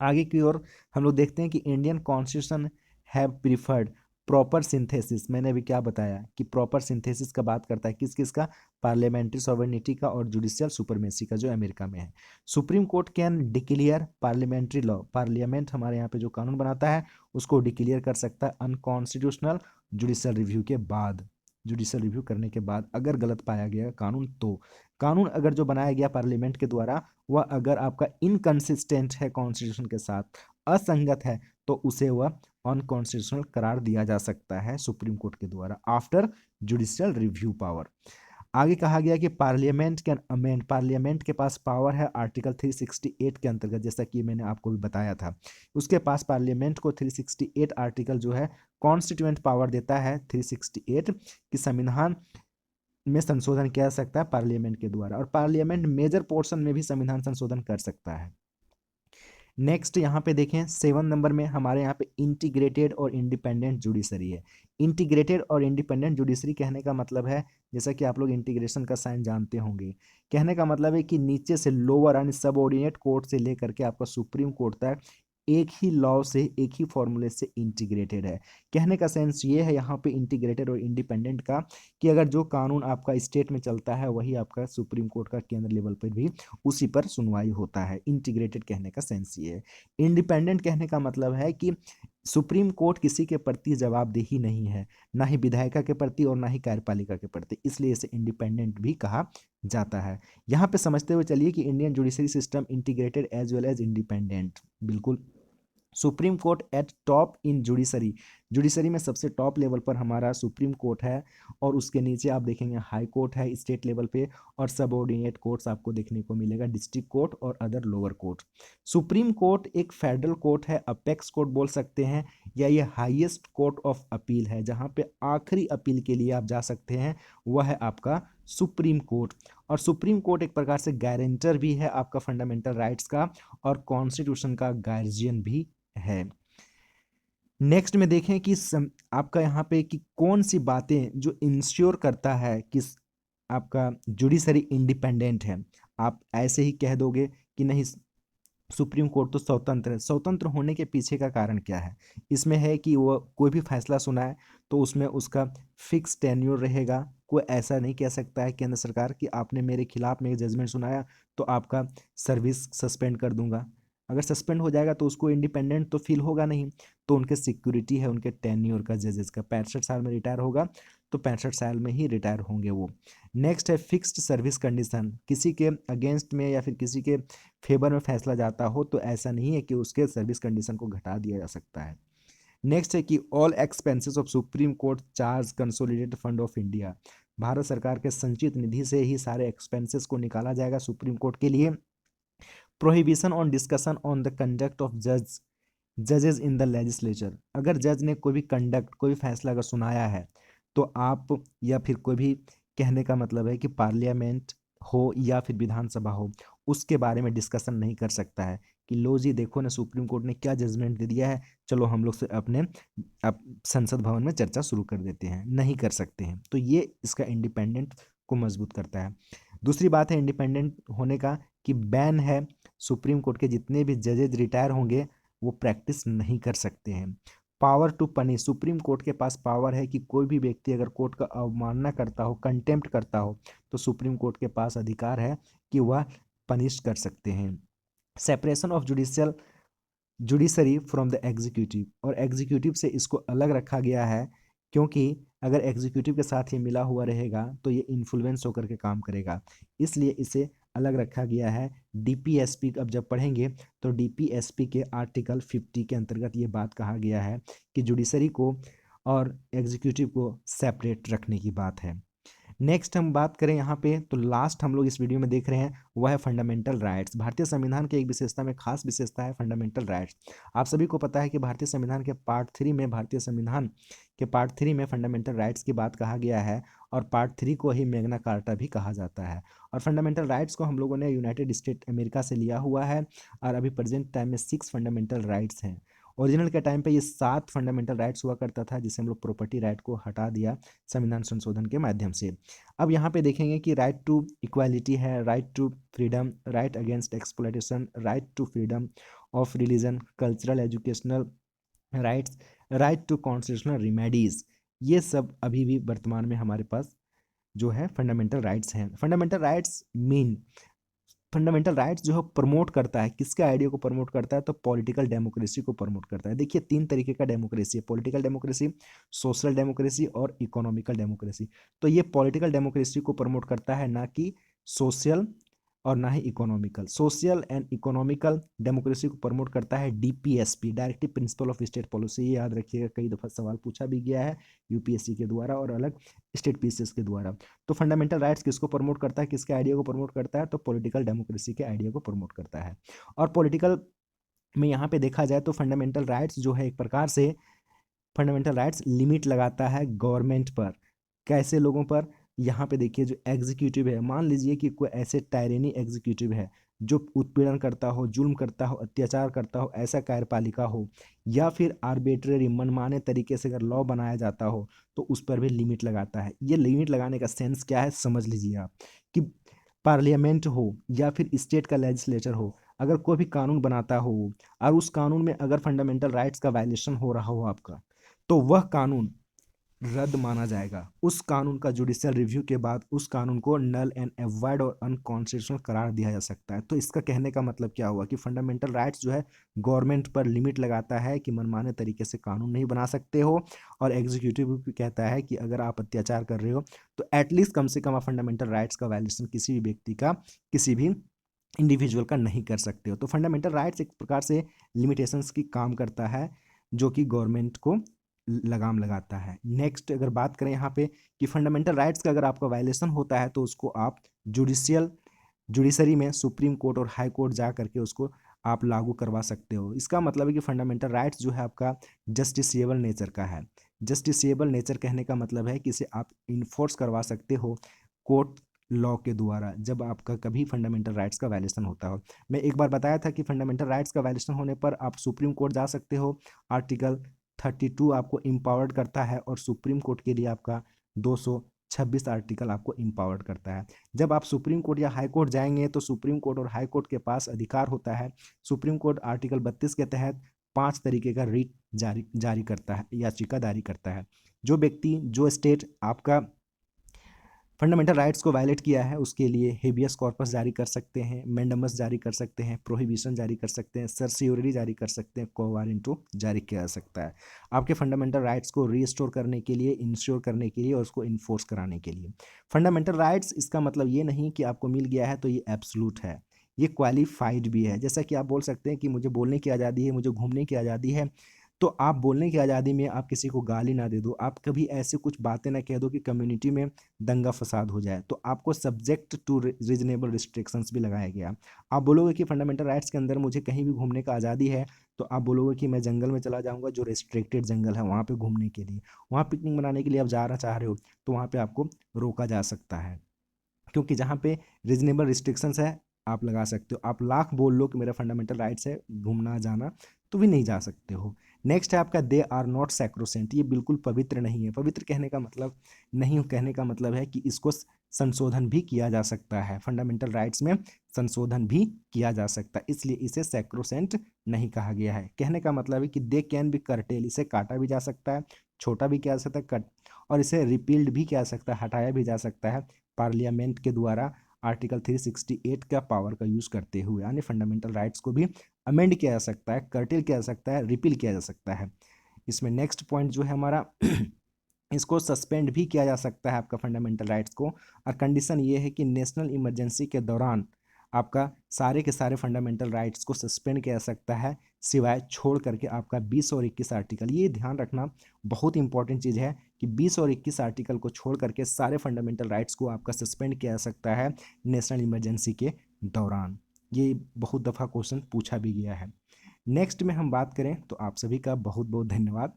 आगे की ओर हम लोग देखते हैं कि Indian constitution have preferred proper synthesis. मैंने अभी क्या बताया कि प्रॉपर सिंथेसिस का बात करता है किस किस का, पार्लियामेंट्री सॉवरेनिटी का और जुडिशियल सुपरमेसी का, जो अमेरिका में है। Supreme court can declare parliamentary law, parliament हमारे यहाँ पे जो कानून बनाता है उसको डिक्लेयर कर सकता है अनकॉन्स्टिट्यूशनल जुडिशियल रिव्यू के बाद, जुडिशियल रिव्यू करने के बाद अगर गलत पाया गया कानून तो। कानून अगर जो बनाया गया पार्लियामेंट के द्वारा वह अगर आपका इनकंसिस्टेंट है कॉन्स्टिट्यूशन के साथ, असंगत है, तो उसे वह अनकॉन्स्टिट्यूशनल करार दिया जा सकता है सुप्रीम कोर्ट के द्वारा आफ्टर जुडिशियल रिव्यू पावर। आगे कहा गया कि पार्लियामेंट कैन अमेंड, पार्लियामेंट के पास पावर है आर्टिकल 368 के अंतर्गत, जैसा कि मैंने आपको भी बताया था। उसके पास पार्लियामेंट को 368 आर्टिकल जो है कॉन्स्टिट्यूएंट पावर देता है 368 कि संविधान में संशोधन किया जा सकता है पार्लियामेंट के द्वारा, और पार्लियामेंट मेजर पोर्शन में भी संविधान संशोधन कर सकता है। नेक्स्ट यहाँ पे देखें 7 नंबर में हमारे यहाँ पे इंटीग्रेटेड और इंडिपेंडेंट जुडिशरी है। इंटीग्रेटेड और इंडिपेंडेंट जुडिशरी कहने का मतलब है, जैसा कि आप लोग इंटीग्रेशन का साइन जानते होंगे, कहने का मतलब है कि नीचे से लोअर यानी सबऑर्डिनेट कोर्ट से लेकर के आपका सुप्रीम कोर्ट तक एक ही लॉ से, एक ही फॉर्मूले से इंटीग्रेटेड है। कहने का सेंस ये है यहाँ पे इंटीग्रेटेड और इंडिपेंडेंट का कि अगर जो कानून आपका स्टेट में चलता है वही आपका सुप्रीम कोर्ट का केंद्र लेवल पर भी उसी पर सुनवाई होता है। इंटीग्रेटेड कहने का सेंस ये है। इंडिपेंडेंट कहने का मतलब है कि सुप्रीम कोर्ट किसी के प्रति जवाबदेही नहीं है, ना ही विधायिका के प्रति और ना ही कार्यपालिका के प्रति, इसलिए इसे इंडिपेंडेंट भी कहा जाता है। यहाँ पे समझते हुए चलिए कि Indian judiciary system integrated as well as independent, बिल्कुल। Supreme court at top in judiciary, judiciary में सबसे टॉप लेवल पर हमारा सुप्रीम कोर्ट है, और उसके नीचे आप देखेंगे हाई कोर्ट है स्टेट लेवल पे, और सबऑर्डिनेट कोर्ट्स आपको देखने को मिलेगा डिस्ट्रिक्ट कोर्ट और other lower court. Supreme court एक फेडरल कोर्ट है, अपेक्स कोर्ट बोल सकते हैं, या ये हाईएस्ट कोर्ट ऑफ अपील है, जहाँ पे आखिरी अपील के लिए आप जा सकते हैं, वह है आपका सुप्रीम कोर्ट। और सुप्रीम कोर्ट एक प्रकार से गारंटर भी है आपका फंडामेंटल राइट्स का, और कॉन्स्टिट्यूशन का गार्जियन भी है। नेक्स्ट में देखें कि आपका यहाँ पे कि कौन सी बातें जो इंश्योर करता है कि आपका जुडिशरी इंडिपेंडेंट है। आप ऐसे ही कह दोगे कि नहीं सुप्रीम कोर्ट तो स्वतंत्र है, स्वतंत्र होने के पीछे का कारण क्या है, इसमें है कि वो कोई भी फैसला सुनाए तो उसमें उसका फिक्स टेन्योर रहेगा। कोई ऐसा नहीं कह सकता है केंद्र सरकार कि आपने मेरे खिलाफ में एक जजमेंट सुनाया तो आपका सर्विस सस्पेंड कर दूंगा। अगर सस्पेंड हो जाएगा तो उसको इंडिपेंडेंट तो फील होगा नहीं। तो उनके सिक्योरिटी है उनके टेन्योर का, जजेस का 65 साल में रिटायर होगा तो 65 साल में ही रिटायर होंगे वो। नेक्स्ट है फिक्स्ड सर्विस कंडीशन, किसी के अगेंस्ट में या फिर किसी के फेवर में फैसला जाता हो तो ऐसा नहीं है कि उसके सर्विस कंडीशन को घटा दिया जा सकता है। नेक्स्ट है कि all expenses of supreme court charge consolidated fund of India, Bharat सरकार के संचित निधि से ही सारे एक्सपेंसेस को निकाला जाएगा सुप्रीम कोर्ट के लिए। Prohibition on discussion on the conduct of जजेस इन द लेजिस्लेचर, अगर जज ने कोई भी कंडक्ट कोई भी फैसला अगर सुनाया है तो आप या फिर कोई भी, कहने का मतलब है कि पार्लियामेंट हो या फिर विधानसभा हो, उसके बारे में डिस्कशन नहीं कर सकता है कि लो जी देखो ना सुप्रीम कोर्ट ने क्या जजमेंट दे दिया है, चलो हम लोग से अपने संसद भवन में चर्चा शुरू कर देते हैं, नहीं कर सकते हैं। तो ये इसका इंडिपेंडेंट को मजबूत करता है। दूसरी बात है इंडिपेंडेंट होने का कि बैन है, सुप्रीम कोर्ट के जितने भी जजेज रिटायर होंगे वो प्रैक्टिस नहीं कर सकते हैं। Power to punish, supreme court के पास पावर है कि कोई भी व्यक्ति अगर कोर्ट का अवमानना करता हो, कंटेम्प्ट करता हो, तो सुप्रीम कोर्ट के पास अधिकार है कि वह पनिश कर सकते हैं। Separation of judiciary from the executive, और एग्जीक्यूटिव से इसको अलग रखा गया है क्योंकि अगर एग्जीक्यूटिव के साथ ये मिला हुआ रहेगा तो ये इन्फ्लुएंस होकर के काम करेगा, इसलिए इसे अलग रखा गया है। डीपीएसपी अब जब पढ़ेंगे तो डीपीएसपी के आर्टिकल 50 के अंतर्गत ये बात कहा गया है कि जुडिशरी को और एग्जीक्यूटिव को सेपरेट रखने की बात है। नेक्स्ट हम बात करें यहाँ पे, तो लास्ट हम लोग इस वीडियो में देख रहे हैं वह है फंडामेंटल राइट्स। भारतीय संविधान की एक विशेषता में खास विशेषता है फंडामेंटल राइट्स। आप सभी को पता है कि भारतीय संविधान के पार्ट 3 में, भारतीय संविधान के पार्ट 3 में फंडामेंटल राइट्स की बात कहा गया है, और पार्ट 3 को ही मैग्ना कार्टा भी कहा जाता है। और फंडामेंटल राइट्स को हम लोगों ने यूनाइटेड स्टेट अमेरिका से लिया हुआ है, और अभी प्रेजेंट टाइम में 6 फंडामेंटल राइट्स हैं। ओरिजिनल के टाइम पे ये 7 फंडामेंटल राइट्स हुआ करता था, जिसे हम लोग प्रॉपर्टी राइट को हटा दिया संविधान संशोधन के माध्यम से। अब यहाँ पे देखेंगे कि राइट टू इक्वालिटी है, right to freedom, right against exploitation, right to freedom of religion, cultural educational rights, right to constitutional remedies. ये सब अभी भी वर्तमान में हमारे पास जो है फंडामेंटल राइट्स हैं। Fundamental rights mean, fundamental rights जो है प्रमोट करता है किसके आइडिया को प्रमोट करता है, तो पॉलिटिकल डेमोक्रेसी को प्रमोट करता है। देखिए 3 तरीके का डेमोक्रेसी है, पॉलिटिकल डेमोक्रेसी, सोशल डेमोक्रेसी और इकोनॉमिकल डेमोक्रेसी। तो ये पॉलिटिकल डेमोक्रेसी को प्रमोट करता है, ना कि सोशल और ना ही economical. Social and economical democracy को प्रमोट करता है DPSP, directive principle of state policy. ये याद रखिएगा, कई दफा सवाल पूछा भी गया है यूपीएससी के द्वारा और अलग स्टेट पीसीएस के द्वारा। तो फंडामेंटल राइट्स किसको प्रमोट करता है, किसके आइडिया को प्रमोट करता है, तो पॉलिटिकल डेमोक्रेसी के आइडिया को प्रमोट करता है। और पॉलिटिकल में यहाँ पे देखा जाए तो फंडामेंटल राइट्स जो है एक प्रकार से, फंडामेंटल राइट्स लिमिट लगाता है गवर्नमेंट पर। कैसे लोगों पर, यहाँ पे देखिए जो एग्जीक्यूटिव है, मान लीजिए कि कोई ऐसे टायरेनी एग्जीक्यूटिव है जो उत्पीड़न करता हो, जुल्म करता हो, अत्याचार करता हो, ऐसा कार्यपालिका हो, या फिर आर्बिट्रेरी मनमाने तरीके से अगर लॉ बनाया जाता हो, तो उस पर भी लिमिट लगाता है। ये लिमिट लगाने का सेंस क्या है, समझ लीजिए आप, कि पार्लियामेंट हो या फिर स्टेट का लेजिस्लेचर हो, अगर कोई भी कानून बनाता हो और उस कानून में अगर फंडामेंटल राइट्स का वायलेशन हो रहा हो आपका, तो वह कानून रद्द माना जाएगा। उस कानून का जुडिशियल रिव्यू के बाद उस कानून को नल एंड एवॉइड और अनकॉन्स्टिट्यूशनल करार दिया जा सकता है। तो इसका कहने का मतलब क्या हुआ कि फंडामेंटल राइट्स जो है गवर्नमेंट पर लिमिट लगाता है कि मनमाने तरीके से कानून नहीं बना सकते हो, और एग्जीक्यूटिव भी कहता है कि अगर आप अत्याचार कर रहे हो तो एटलीस्ट कम से कम आप फंडामेंटल राइट्स का वायलेशन किसी भी व्यक्ति का, किसी भी इंडिविजुअल का नहीं कर सकते हो। तो फंडामेंटल राइट्स एक प्रकार से लिमिटेशंस की काम करता है, जो कि गवर्नमेंट को लगाम लगाता है। नेक्स्ट अगर बात करें यहाँ पे कि फंडामेंटल राइट्स का अगर आपका वायलेशन होता है तो उसको आप जुडिशरी में, सुप्रीम कोर्ट और हाई कोर्ट जा करके उसको आप लागू करवा सकते हो। इसका मतलब है कि फंडामेंटल राइट्स जो है आपका जस्टिसेबल नेचर का है। जस्टिसेबल नेचर कहने का मतलब है कि इसे आप इन्फोर्स करवा सकते हो कोर्ट लॉ के द्वारा, जब आपका कभी फंडामेंटल राइट्स का वायलेशन होता हो। मैं एक बार बताया था कि फंडामेंटल राइट्स का वायलेशन होने पर आप सुप्रीम कोर्ट जा सकते हो। आर्टिकल 32 आपको इम्पावर्ड करता है, और सुप्रीम कोर्ट के लिए आपका 226 आर्टिकल आपको इम्पावर्ड करता है। जब आप सुप्रीम कोर्ट या हाई कोर्ट जाएंगे तो सुप्रीम कोर्ट और हाई कोर्ट के पास अधिकार होता है। सुप्रीम कोर्ट आर्टिकल 32 के तहत 5 तरीके का रिट जारी करता है, याचिका जारी करता है। जो व्यक्ति, जो स्टेट आपका फंडामेंटल राइट्स को वायलेट किया है उसके लिए हेबियस कॉर्पस जारी कर सकते हैं, मेंडमस जारी कर सकते हैं, प्रोहिबिशन जारी कर सकते हैं, सर्सियोरी जारी कर सकते हैं, क्वो वारंटो जारी किया जा सकता है आपके फंडामेंटल राइट्स को रीस्टोर करने के लिए, इंश्योर करने के लिए और उसको इन्फोर्स कराने के लिए। फंडामेंटल राइट्स इसका मतलब ये नहीं कि आपको मिल गया है तो ये एब्सोल्यूट है, ये क्वालिफाइड भी है। जैसा कि आप बोल सकते हैं कि मुझे बोलने की आज़ादी है, मुझे घूमने की आज़ादी है, तो आप बोलने की आज़ादी में आप किसी को गाली ना दे दो, आप कभी ऐसे कुछ बातें ना कह दो कि कम्युनिटी में दंगा फसाद हो जाए, तो आपको सब्जेक्ट टू रीजनेबल रिस्ट्रिक्शंस भी लगाया गया। आप बोलोगे कि फंडामेंटल राइट्स के अंदर मुझे कहीं भी घूमने का आज़ादी है, तो आप बोलोगे कि मैं जंगल में चला जाऊंगा जो रिस्ट्रिक्टेड जंगल है वहाँ पे घूमने के लिए, वहाँ पिकनिक मनाने के लिए आप जाना चाह रहे हो, तो वहाँ पे आपको रोका जा सकता है, क्योंकि जहाँ पे रीजनेबल रिस्ट्रिक्शंस है आप लगा सकते हो। आप लाख बोल लो कि मेरा फंडामेंटल राइट्स है घूमना जाना, तो भी नहीं जा सकते हो। नेक्स्ट है आपका दे आर नॉट सैक्रोसेंट, ये बिल्कुल पवित्र नहीं है। पवित्र कहने का मतलब नहीं, कहने का मतलब है कि इसको संशोधन भी किया जा सकता है, फंडामेंटल राइट्स में संशोधन भी किया जा सकता है, इसलिए इसे सैक्रोसेंट नहीं कहा गया है। कहने का मतलब है कि दे कैन बी कर्टेल, इसे काटा भी जा सकता है, छोटा भी किया जा सकता है कट, और इसे रिपील्ड भी किया जा सकता है, हटाया भी जा सकता है पार्लियामेंट के द्वारा आर्टिकल 368 का पावर का यूज करते हुए। यानी फंडामेंटल राइट्स को भी अमेंड किया जा सकता है, कर्टेल किया जा सकता है, रिपील किया जा सकता है। इसमें नेक्स्ट पॉइंट जो है हमारा इसको सस्पेंड भी किया जा सकता है आपका फंडामेंटल राइट्स को, और कंडीशन ये है कि नेशनल इमरजेंसी के दौरान आपका सारे के सारे फंडामेंटल राइट्स को सस्पेंड किया जा सकता है, सिवाय छोड़ करके आपका 20 और 21 आर्टिकल। ये ध्यान रखना बहुत इंपॉर्टेंट चीज़ है कि 20 और 21 आर्टिकल को छोड़ करके सारे फंडामेंटल राइट्स को आपका सस्पेंड किया जा सकता है नेशनल इमरजेंसी के दौरान। ये बहुत दफ़ा क्वेश्चन पूछा भी गया है। नेक्स्ट में हम बात करें तो आप सभी का बहुत बहुत धन्यवाद।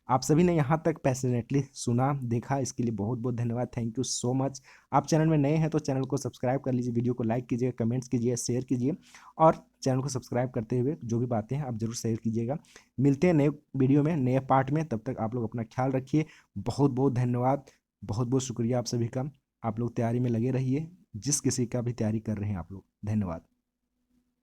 आप सभी ने यहाँ तक पैशनेटली सुना देखा, इसके लिए बहुत बहुत धन्यवाद। Thank you so much. आप चैनल में नए हैं तो चैनल को सब्सक्राइब कर लीजिए, वीडियो को लाइक कीजिए, कमेंट्स कीजिए, शेयर कीजिए, और चैनल को सब्सक्राइब करते हुए जो भी बातें हैं आप जरूर शेयर कीजिएगा। मिलते हैं नए वीडियो में, नए पार्ट में, तब तक आप लोग अपना ख्याल रखिए। बहुत बहुत धन्यवाद, बहुत बहुत शुक्रिया आप सभी का। आप लोग तैयारी में लगे रहिए, जिस किसी का भी तैयारी कर रहे हैं आप लोग। धन्यवाद।